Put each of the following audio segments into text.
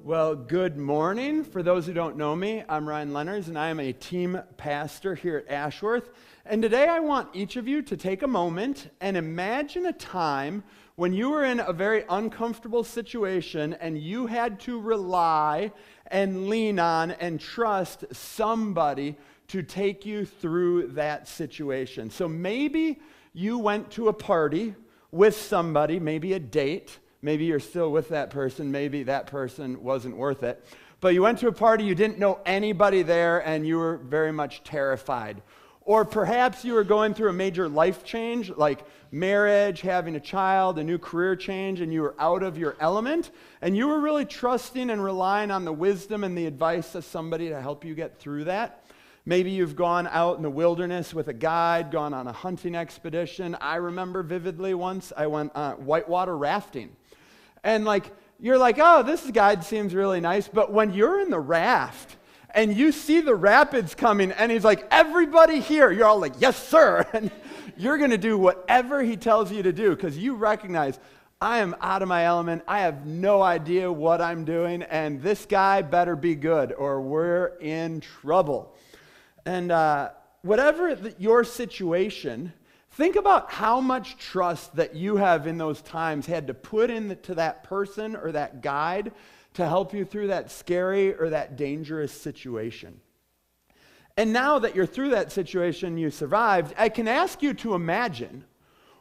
Well, good morning. For those who don't know me, I'm Ryan Lenners, and I am a team pastor here at Ashworth. And today I want each of you to take a moment and imagine a time when you were in a very uncomfortable situation and you had to rely and lean on and trust somebody to take you through that situation. So maybe you went to a party with somebody, maybe a date. Maybe you're still with that person. Maybe that person wasn't worth it. But you went to a party, you didn't know anybody there, and you were very much terrified. Or perhaps you were going through a major life change, like marriage, having a child, a new career change, and you were out of your element, and you were really trusting and relying on the wisdom and the advice of somebody to help you get through that. Maybe you've gone out in the wilderness with a guide, gone on a hunting expedition. I remember vividly once I went whitewater rafting. And you're like, oh, this guide seems really nice. But when you're in the raft and you see the rapids coming and he's like, everybody here, you're all like, yes, sir. And you're going to do whatever he tells you to do because you recognize I am out of my element. I have no idea what I'm doing. And this guy better be good or we're in trouble. And whatever your situation, think about how much trust that you have in those times had to put into that person or that guide to help you through that scary or that dangerous situation. And now that you're through that situation, you survived, I can ask you to imagine,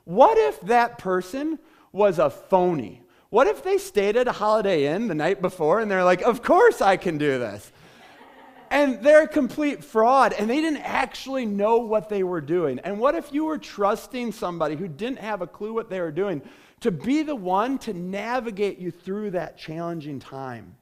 what if that person was a phony? What if they stayed at a Holiday Inn the night before and they're like, of course I can do this. And they're a complete fraud, and they didn't actually know what they were doing. And what if you were trusting somebody who didn't have a clue what they were doing to be the one to navigate you through that challenging time?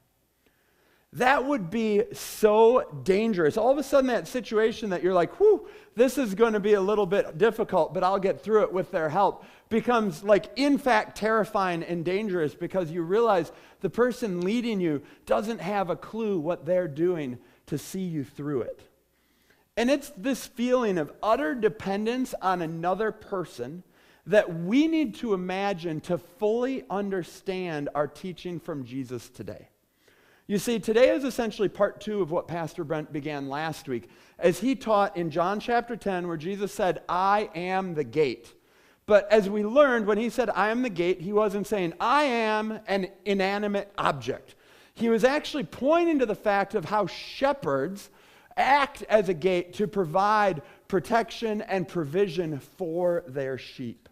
That would be so dangerous. All of a sudden, that situation that you're like, whew, this is going to be a little bit difficult, but I'll get through it with their help, becomes in fact, terrifying and dangerous because you realize the person leading you doesn't have a clue what they're doing to see you through it. And it's this feeling of utter dependence on another person that we need to imagine to fully understand our teaching from Jesus today. You see, today is essentially part 2 of what Pastor Brent began last week, as he taught in John chapter 10, where Jesus said, I am the gate. But as we learned, when he said, I am the gate, he wasn't saying, I am an inanimate object. He was actually pointing to the fact of how shepherds act as a gate to provide protection and provision for their sheep.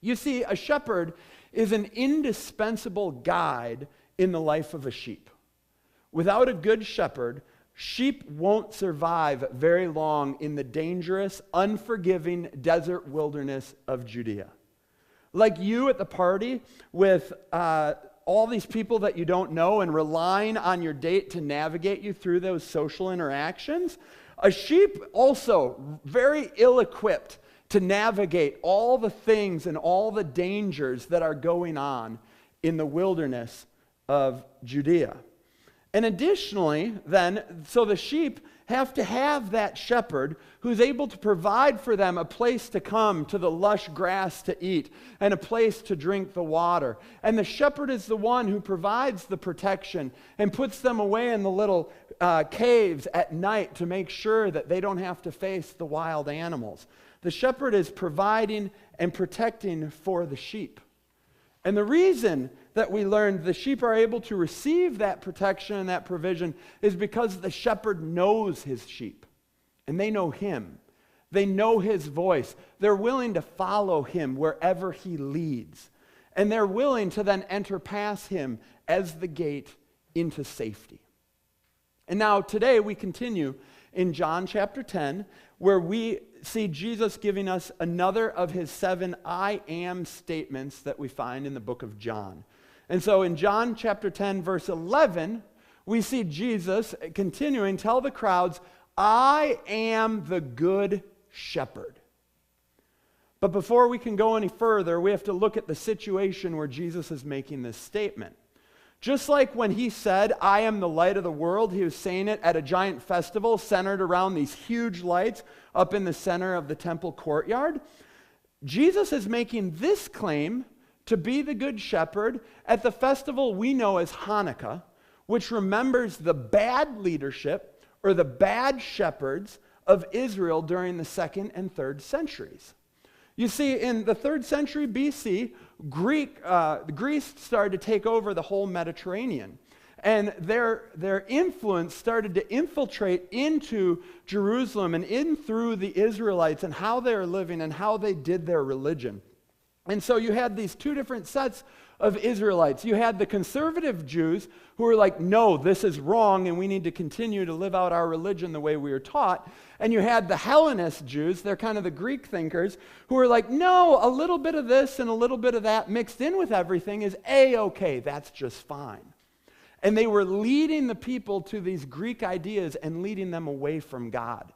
You see, a shepherd is an indispensable guide in the life of a sheep. Without a good shepherd, sheep won't survive very long in the dangerous, unforgiving desert wilderness of Judea. Like you at the party with all these people that you don't know and relying on your date to navigate you through those social interactions, a sheep also very ill-equipped to navigate all the things and all the dangers that are going on in the wilderness of Judea. And additionally, then, so the sheep have to have that shepherd who's able to provide for them a place to come to the lush grass to eat and a place to drink the water. And the shepherd is the one who provides the protection and puts them away in the little caves at night to make sure that they don't have to face the wild animals. The shepherd is providing and protecting for the sheep. And the reason that we learned the sheep are able to receive that protection and that provision is because the shepherd knows his sheep. And they know him. They know his voice. They're willing to follow him wherever he leads. And they're willing to then enter past him as the gate into safety. And now today we continue in John chapter 10, where we see Jesus giving us another of his 7 I am statements that we find in the book of John. And so in John chapter 10, verse 11, we see Jesus continuing, tell the crowds, I am the good shepherd. But before we can go any further, we have to look at the situation where Jesus is making this statement. Just like when he said, I am the light of the world, he was saying it at a giant festival centered around these huge lights up in the center of the temple courtyard. Jesus is making this claim to be the good shepherd at the festival we know as Hanukkah, which remembers the bad leadership or the bad shepherds of Israel during the 2nd and 3rd centuries. You see, in the 3rd century BC, Greece started to take over the whole Mediterranean. And their influence started to infiltrate into Jerusalem and in through the Israelites and how they were living and how they did their religion. And so you had these two different sets of Israelites. You had the conservative Jews who were like, no, this is wrong and we need to continue to live out our religion the way we were taught. And you had the Hellenist Jews, they're kind of the Greek thinkers, who were like, no, a little bit of this and a little bit of that mixed in with everything is A-okay, that's just fine. And they were leading the people to these Greek ideas and leading them away from God.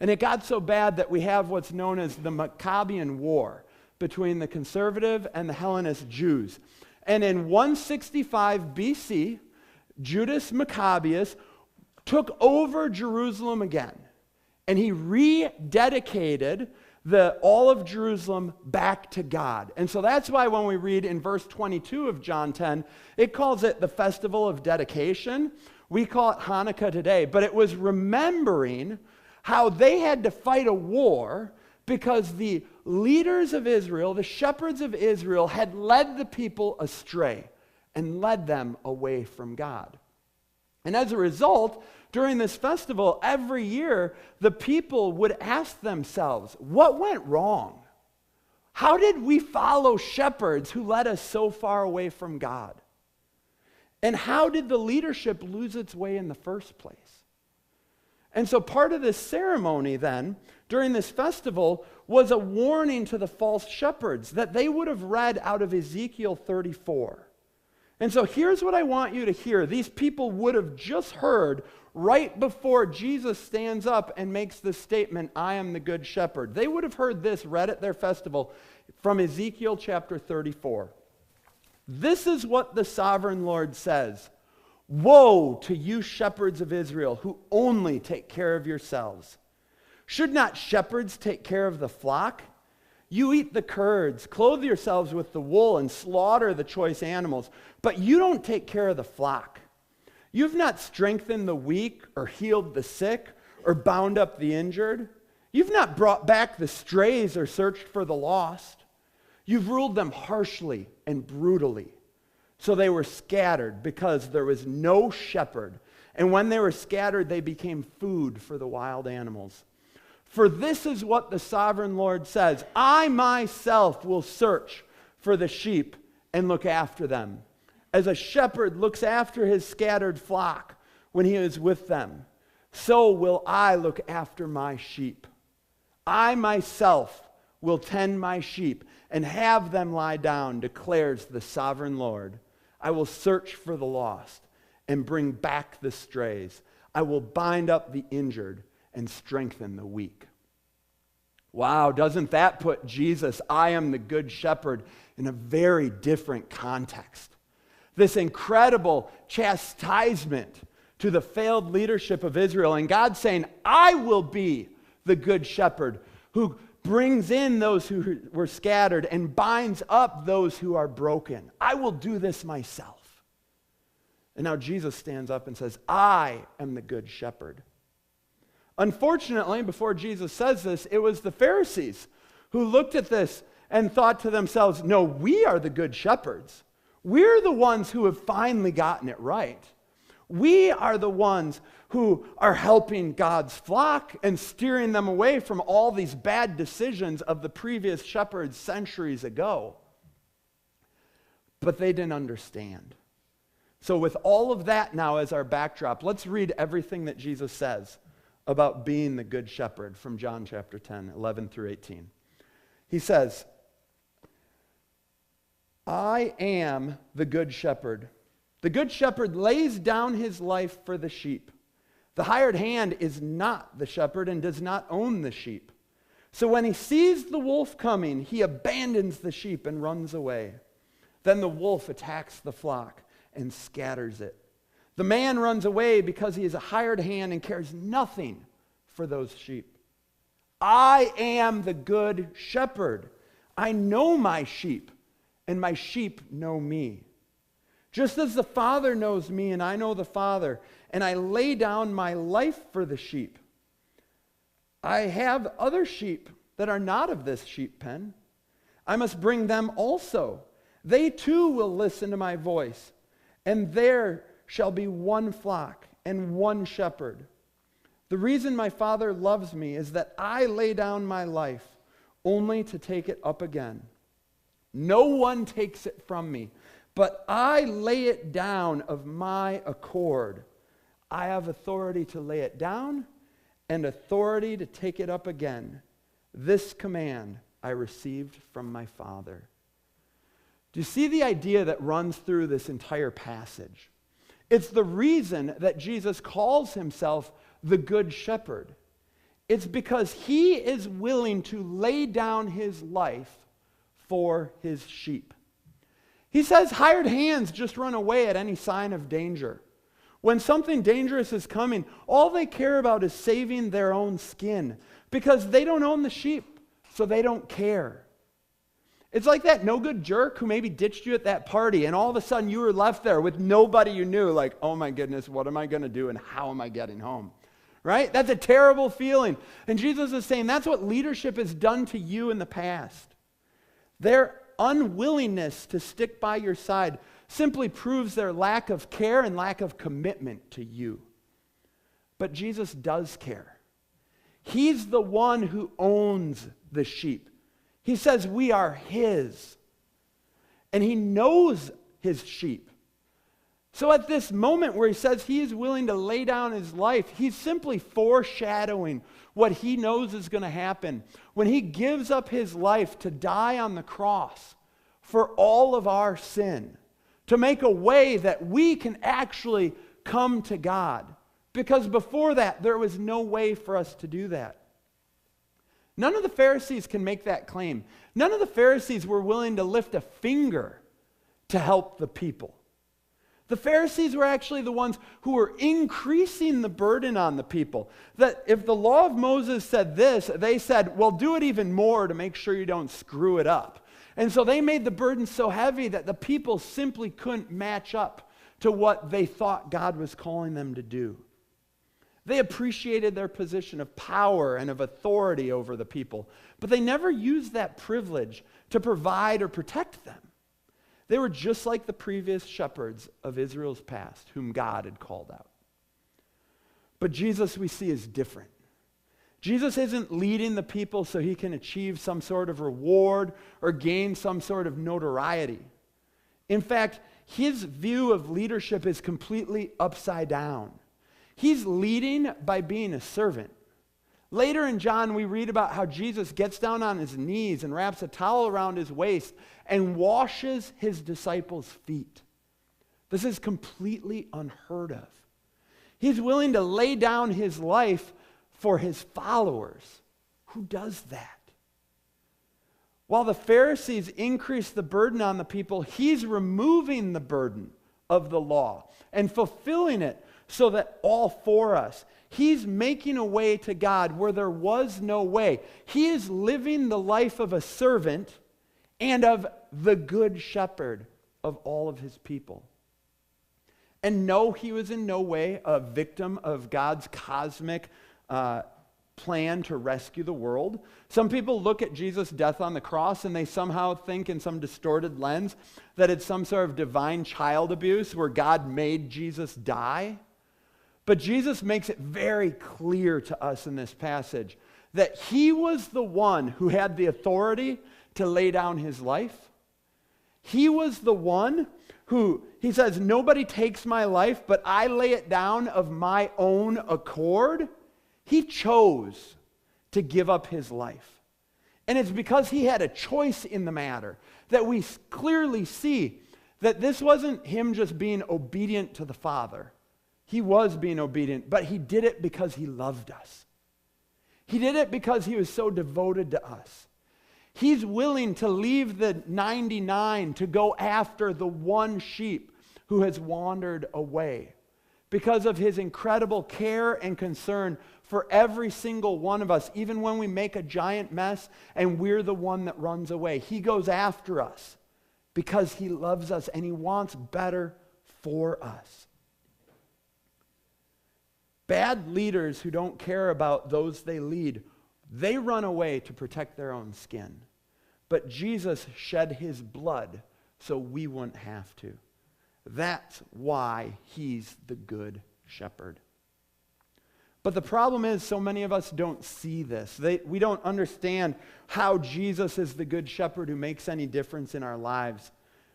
And it got so bad that we have what's known as the Maccabean War between the conservative and the Hellenist Jews. And in 165 BC, Judas Maccabeus took over Jerusalem again. And he rededicated all of Jerusalem back to God. And so that's why when we read in verse 22 of John 10, it calls it the Festival of Dedication. We call it Hanukkah today. But it was remembering how they had to fight a war because the leaders of Israel, the shepherds of Israel, had led the people astray and led them away from God. And as a result, during this festival, every year, the people would ask themselves, what went wrong? How did we follow shepherds who led us so far away from God? And how did the leadership lose its way in the first place? And so part of this ceremony then, during this festival, was a warning to the false shepherds that they would have read out of Ezekiel 34. And so here's what I want you to hear. These people would have just heard right before Jesus stands up and makes this statement, I am the good shepherd. They would have heard this read at their festival from Ezekiel chapter 34. This is what the sovereign Lord says. Woe to you shepherds of Israel who only take care of yourselves. Should not shepherds take care of the flock? You eat the curds, clothe yourselves with the wool, and slaughter the choice animals, but you don't take care of the flock. You've not strengthened the weak or healed the sick or bound up the injured. You've not brought back the strays or searched for the lost. You've ruled them harshly and brutally. So they were scattered because there was no shepherd. And when they were scattered, they became food for the wild animals. For this is what the sovereign Lord says, I myself will search for the sheep and look after them. As a shepherd looks after his scattered flock when he is with them, so will I look after my sheep. I myself will tend my sheep and have them lie down, declares the sovereign Lord. I will search for the lost and bring back the strays. I will bind up the injured and strengthen the weak. Wow, doesn't that put Jesus, I am the good shepherd, in a very different context? This incredible chastisement to the failed leadership of Israel, and God saying, I will be the good shepherd who brings in those who were scattered and binds up those who are broken. I will do this myself. And now Jesus stands up and says, I am the good shepherd. Unfortunately, before Jesus says this, it was the Pharisees who looked at this and thought to themselves, no, we are the good shepherds. We're the ones who have finally gotten it right. We are the ones who are helping God's flock and steering them away from all these bad decisions of the previous shepherds centuries ago. But they didn't understand. So with all of that now as our backdrop, let's read everything that Jesus says about being the good shepherd from John chapter 10, 11 through 18. He says, I am the good shepherd. The good shepherd lays down his life for the sheep. The hired hand is not the shepherd and does not own the sheep. So when he sees the wolf coming, he abandons the sheep and runs away. Then the wolf attacks the flock and scatters it. The man runs away because he is a hired hand and cares nothing for those sheep. I am the good shepherd. I know my sheep, and my sheep know me. Just as the Father knows me and I know the Father, and I lay down my life for the sheep. I have other sheep that are not of this sheep pen. I must bring them also. They too will listen to my voice, and there shall be one flock and one shepherd. The reason my Father loves me is that I lay down my life only to take it up again. No one takes it from me, but I lay it down of my accord. I have authority to lay it down and authority to take it up again. This command I received from my Father. Do you see the idea that runs through this entire passage? It's the reason that Jesus calls himself the Good Shepherd. It's because he is willing to lay down his life for his sheep. He says hired hands just run away at any sign of danger. When something dangerous is coming, all they care about is saving their own skin because they don't own the sheep, so they don't care. It's like that no-good jerk who maybe ditched you at that party, and all of a sudden you were left there with nobody you knew, like, oh my goodness, what am I going to do and how am I getting home? Right? That's a terrible feeling. And Jesus is saying that's what leadership has done to you in the past. Their unwillingness to stick by your side simply proves their lack of care and lack of commitment to you. But Jesus does care. He's the one who owns the sheep. He says we are his. And he knows his sheep. So at this moment where he says he is willing to lay down his life, he's simply foreshadowing what he knows is going to happen when he gives up his life to die on the cross for all of our sin, to make a way that we can actually come to God. Because before that, there was no way for us to do that. None of the Pharisees can make that claim. None of the Pharisees were willing to lift a finger to help the people. The Pharisees were actually the ones who were increasing the burden on the people. That if the law of Moses said this, they said, well, do it even more to make sure you don't screw it up. And so they made the burden so heavy that the people simply couldn't match up to what they thought God was calling them to do. They appreciated their position of power and of authority over the people, but they never used that privilege to provide or protect them. They were just like the previous shepherds of Israel's past, whom God had called out. But Jesus, we see, is different. Jesus isn't leading the people so he can achieve some sort of reward or gain some sort of notoriety. In fact, his view of leadership is completely upside down. He's leading by being a servant. Later in John, we read about how Jesus gets down on his knees and wraps a towel around his waist and washes his disciples' feet. This is completely unheard of. He's willing to lay down his life for his followers. Who does that? While the Pharisees increase the burden on the people, he's removing the burden of the law and fulfilling it so that all for us. He's making a way to God where there was no way. He is living the life of a servant and of the good shepherd of all of his people. And no, he was in no way a victim of God's cosmic plan to rescue the world. Some people look at Jesus' death on the cross and they somehow think in some distorted lens that it's some sort of divine child abuse where God made Jesus die. But Jesus makes it very clear to us in this passage that he was the one who had the authority to lay down his life. He was the one who, he says, nobody takes my life, but I lay it down of my own accord. He chose to give up his life. And it's because he had a choice in the matter that we clearly see that this wasn't him just being obedient to the Father. He was being obedient, but he did it because he loved us. He did it because he was so devoted to us. He's willing to leave the 99 to go after the one sheep who has wandered away because of his incredible care and concern for every single one of us, even when we make a giant mess and we're the one that runs away. He goes after us because he loves us and he wants better for us. Bad leaders who don't care about those they lead, they run away to protect their own skin. But Jesus shed his blood so we wouldn't have to. That's why he's the good shepherd. But the problem is, so many of us don't see this. We don't understand how Jesus is the good shepherd who makes any difference in our lives.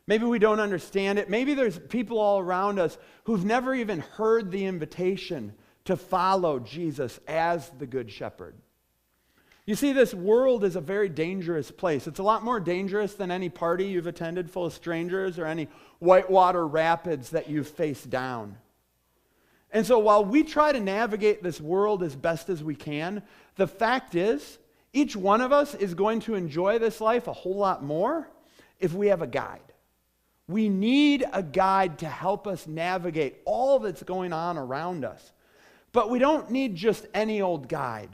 Maybe we don't understand it. Maybe there's people all around us who've never even heard the invitation to follow Jesus as the good shepherd. You see, this world is a very dangerous place. It's a lot more dangerous than any party you've attended full of strangers or any whitewater rapids that you've faced down. And so while we try to navigate this world as best as we can, the fact is, each one of us is going to enjoy this life a whole lot more if we have a guide. We need a guide to help us navigate all that's going on around us. But we don't need just any old guide.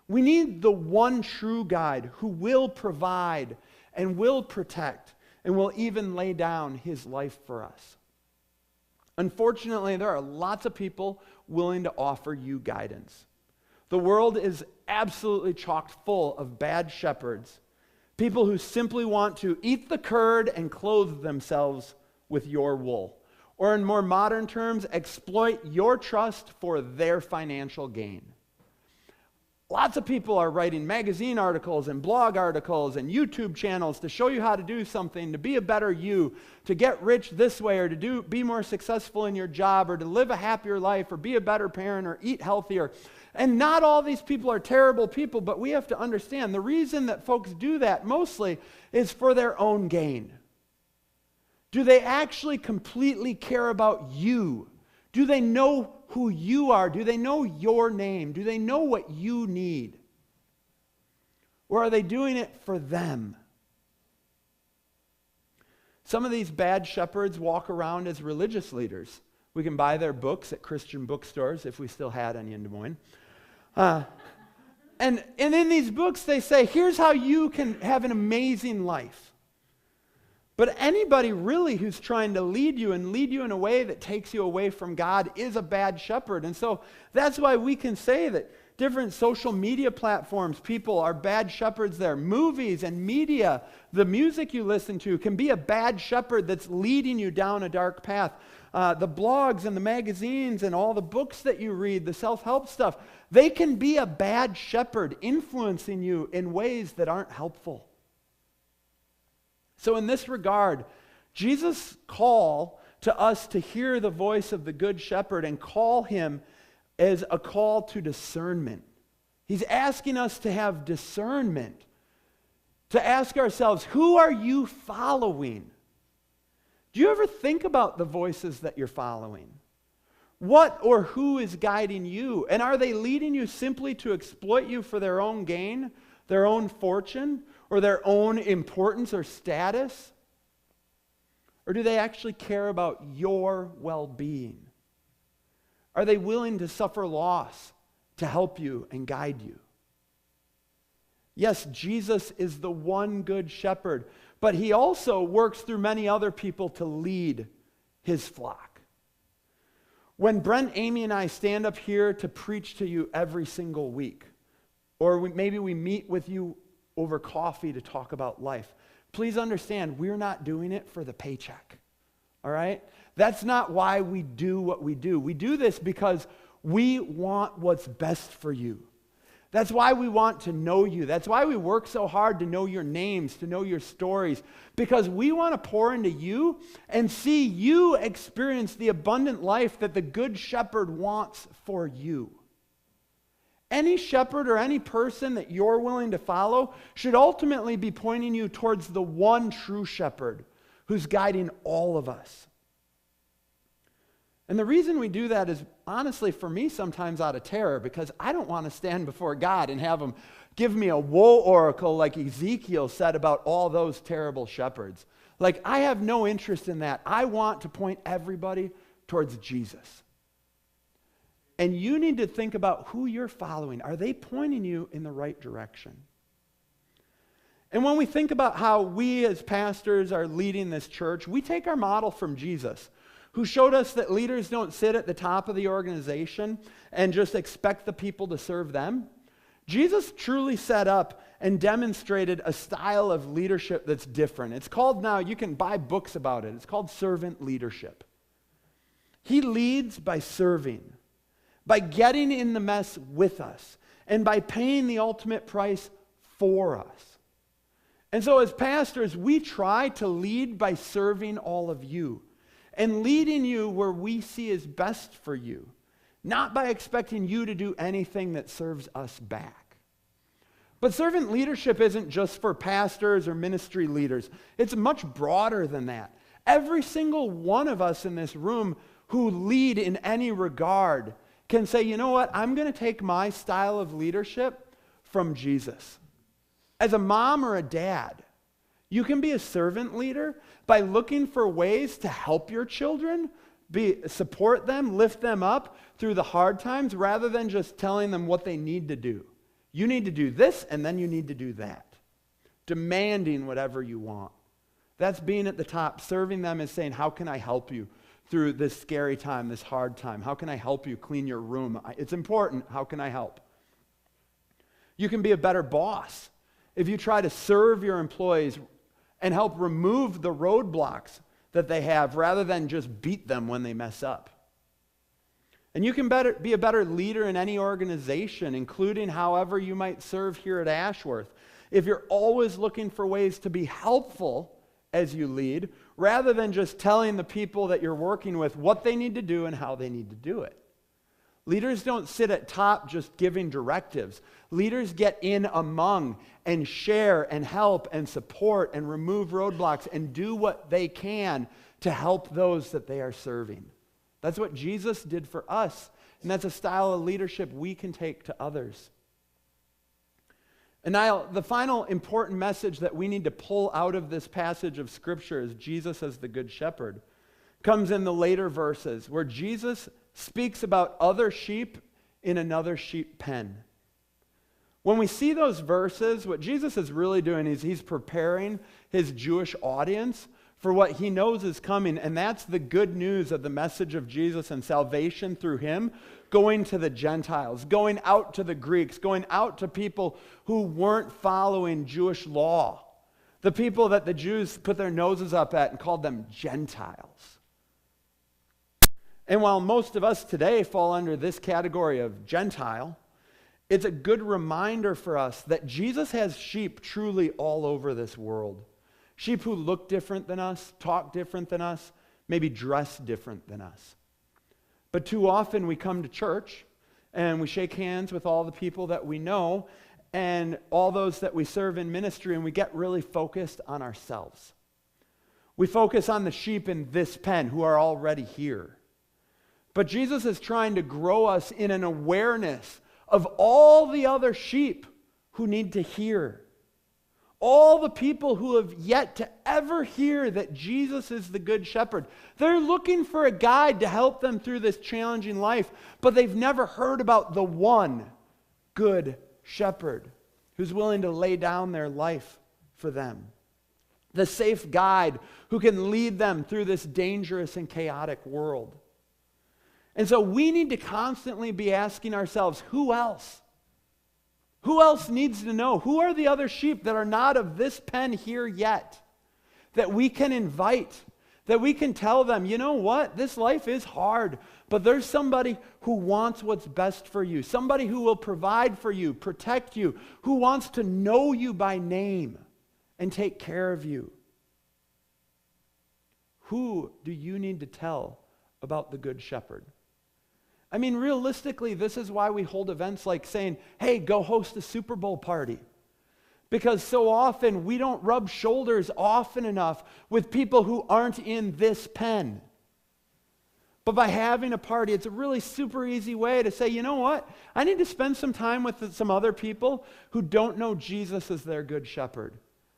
We need the one true guide who will provide and will protect and will even lay down his life for us. Unfortunately, there are lots of people willing to offer you guidance. The world is absolutely chock full of bad shepherds, people who simply want to eat the curd and clothe themselves with your wool. Or in more modern terms, exploit your trust for their financial gain. Lots of people are writing magazine articles and blog articles and YouTube channels to show you how to do something, to be a better you, to get rich this way, or to be more successful in your job, or to live a happier life, or be a better parent, or eat healthier. And not all these people are terrible people, but we have to understand the reason that folks do that mostly is for their own gain. Do they actually completely care about you? Do they know who you are? Do they know your name? Do they know what you need? Or are they doing it for them? Some of these bad shepherds walk around as religious leaders. We can buy their books at Christian bookstores if we still had any in Des Moines. And in these books they say, here's how you can have an amazing life. But anybody really who's trying to lead you in a way that takes you away from God is a bad shepherd. And so that's why we can say that different social media platforms, people are bad shepherds there. Movies and media, the music you listen to can be a bad shepherd that's leading you down a dark path. The blogs and the magazines and all the books that you read, the self-help stuff, they can be a bad shepherd influencing you in ways that aren't helpful. So in this regard, Jesus' call to us to hear the voice of the Good Shepherd and call him as a call to discernment. He's asking us to have discernment, to ask ourselves, who are you following? Do you ever think about the voices that you're following? What or who is guiding you? And are they leading you simply to exploit you for their own gain, their own fortune, or their own importance or status? Or do they actually care about your well-being? Are they willing to suffer loss to help you and guide you? Yes, Jesus is the one good shepherd, but he also works through many other people to lead his flock. When Brent, Amy, and I stand up here to preach to you every single week, or maybe we meet with you over coffee to talk about life, please understand, we're not doing it for the paycheck, all right? That's not why we do what we do. We do this because we want what's best for you. That's why we want to know you. That's why we work so hard to know your names, to know your stories, because we want to pour into you and see you experience the abundant life that the Good Shepherd wants for you. Any shepherd or any person that you're willing to follow should ultimately be pointing you towards the one true shepherd who's guiding all of us. And the reason we do that is, honestly, for me, sometimes out of terror, because I don't want to stand before God and have him give me a woe oracle like Ezekiel said about all those terrible shepherds. Like, I have no interest in that. I want to point everybody towards Jesus. And you need to think about who you're following. Are they pointing you in the right direction? And when we think about how we as pastors are leading this church, we take our model from Jesus, who showed us that leaders don't sit at the top of the organization and just expect the people to serve them. Jesus truly set up and demonstrated a style of leadership that's different. It's called now, you can buy books about it. It's called servant leadership. He leads by serving, by getting in the mess with us, and by paying the ultimate price for us. And so as pastors, we try to lead by serving all of you and leading you where we see is best for you, not by expecting you to do anything that serves us back. But servant leadership isn't just for pastors or ministry leaders. It's much broader than that. Every single one of us in this room who lead in any regard can say, you know what, I'm going to take my style of leadership from Jesus. As a mom or a dad, you can be a servant leader by looking for ways to help your children, support them, lift them up through the hard times, rather than just telling them what they need to do. You need to do this, and then you need to do that. Demanding whatever you want. That's being at the top. Serving them is saying, how can I help you through this scary time, this hard time? How can I help you clean your room? It's important. How can I help? You can be a better boss if you try to serve your employees and help remove the roadblocks that they have rather than just beat them when they mess up. And you can be a better leader in any organization, including however you might serve here at Ashworth, if you're always looking for ways to be helpful as you lead, rather than just telling the people that you're working with what they need to do and how they need to do it. Leaders don't sit at top just giving directives. Leaders get in among and share and help and support and remove roadblocks and do what they can to help those that they are serving. That's what Jesus did for us, and that's a style of leadership we can take to others. And now, the final important message that we need to pull out of this passage of Scripture is Jesus as the Good Shepherd comes in the later verses where Jesus speaks about other sheep in another sheep pen. When we see those verses, what Jesus is really doing is he's preparing his Jewish audience for what he knows is coming, and that's the good news of the message of Jesus and salvation through him, going to the Gentiles, going out to the Greeks, going out to people who weren't following Jewish law, the people that the Jews put their noses up at and called them Gentiles. And while most of us today fall under this category of Gentile, it's a good reminder for us that Jesus has sheep truly all over this world. Sheep who look different than us, talk different than us, maybe dress different than us. But too often we come to church and we shake hands with all the people that we know and all those that we serve in ministry, and we get really focused on ourselves. We focus on the sheep in this pen who are already here. But Jesus is trying to grow us in an awareness of all the other sheep who need to hear. All the people who have yet to ever hear that Jesus is the Good Shepherd. They're looking for a guide to help them through this challenging life, but they've never heard about the one Good Shepherd who's willing to lay down their life for them. The safe guide who can lead them through this dangerous and chaotic world. And so we need to constantly be asking ourselves, who else? Who else needs to know? Who are the other sheep that are not of this pen here yet? That we can invite, that we can tell them, you know what? This life is hard, but there's somebody who wants what's best for you, somebody who will provide for you, protect you, who wants to know you by name and take care of you. Who do you need to tell about the Good Shepherd? I mean, realistically, this is why we hold events like saying, hey, go host a Super Bowl party. Because so often we don't rub shoulders often enough with people who aren't in this pen. But by having a party, it's a really super easy way to say, you know what? I need to spend some time with some other people who don't know Jesus as their Good Shepherd.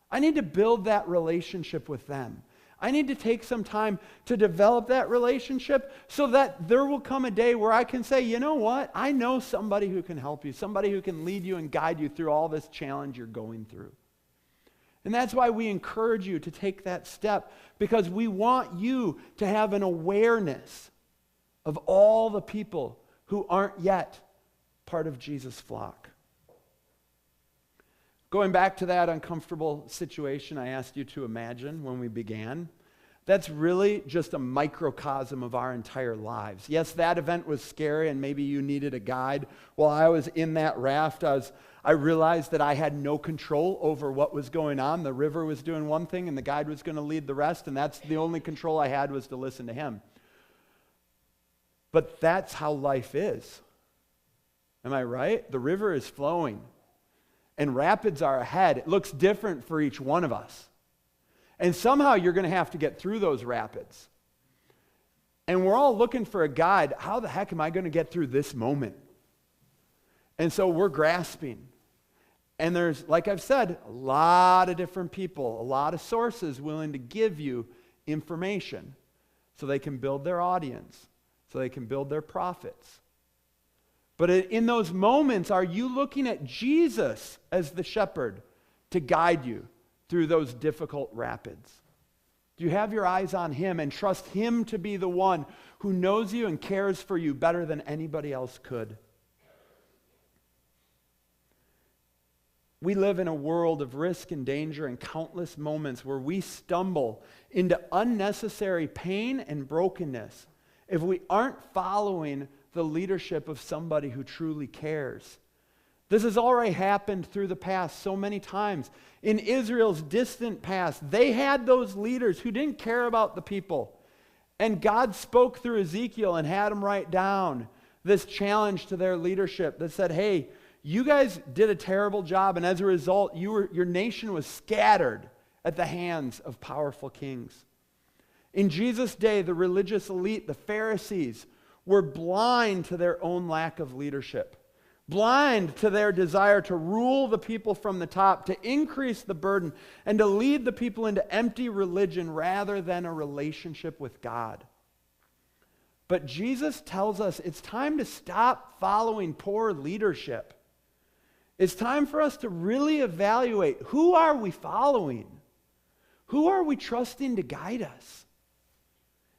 I need to build that relationship with them. I need to take some time to develop that relationship so that there will come a day where I can say, you know what? I know somebody who can help you, somebody who can lead you and guide you through all this challenge you're going through. And that's why we encourage you to take that step, because we want you to have an awareness of all the people who aren't yet part of Jesus' flock. Going back to that uncomfortable situation I asked you to imagine when we began, that's really just a microcosm of our entire lives. Yes, that event was scary and maybe you needed a guide. While I was in that raft, I realized that I had no control over what was going on. The river was doing one thing and the guide was going to lead the rest, and that's the only control I had, was to listen to him. But that's how life is. Am I right? The river is flowing and rapids are ahead. It looks different for each one of us. And somehow you're going to have to get through those rapids. And we're all looking for a guide. How the heck am I going to get through this moment? And so we're grasping. And there's, like I've said, a lot of different people, a lot of sources willing to give you information so they can build their audience, so they can build their profits. But in those moments, are you looking at Jesus as the shepherd to guide you through those difficult rapids? Do you have your eyes on him and trust him to be the one who knows you and cares for you better than anybody else could? We live in a world of risk and danger and countless moments where we stumble into unnecessary pain and brokenness if we aren't following the leadership of somebody who truly cares. This has already happened through the past so many times. In Israel's distant past, they had those leaders who didn't care about the people. And God spoke through Ezekiel and had them write down this challenge to their leadership that said, hey, you guys did a terrible job, and as a result, your nation was scattered at the hands of powerful kings. In Jesus' day, the religious elite, the Pharisees, were blind to their own lack of leadership, blind to their desire to rule the people from the top, to increase the burden, and to lead the people into empty religion rather than a relationship with God. But Jesus tells us it's time to stop following poor leadership. It's time for us to really evaluate, who are we following? Who are we trusting to guide us?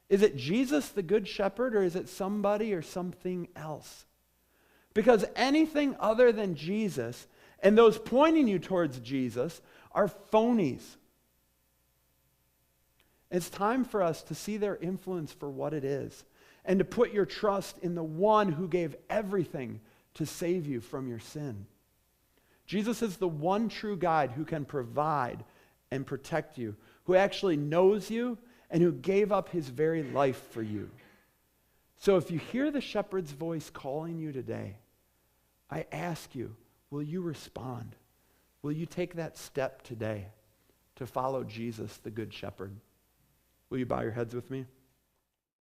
Is it Jesus, the Good Shepherd, or is it somebody or something else? Because anything other than Jesus, and those pointing you towards Jesus, are phonies. It's time for us to see their influence for what it is, and to put your trust in the one who gave everything to save you from your sin. Jesus is the one true guide who can provide and protect you, who actually knows you, and who gave up his very life for you. So if you hear the shepherd's voice calling you today, I ask you, will you respond? Will you take that step today to follow Jesus, the Good Shepherd? Will you bow your heads with me?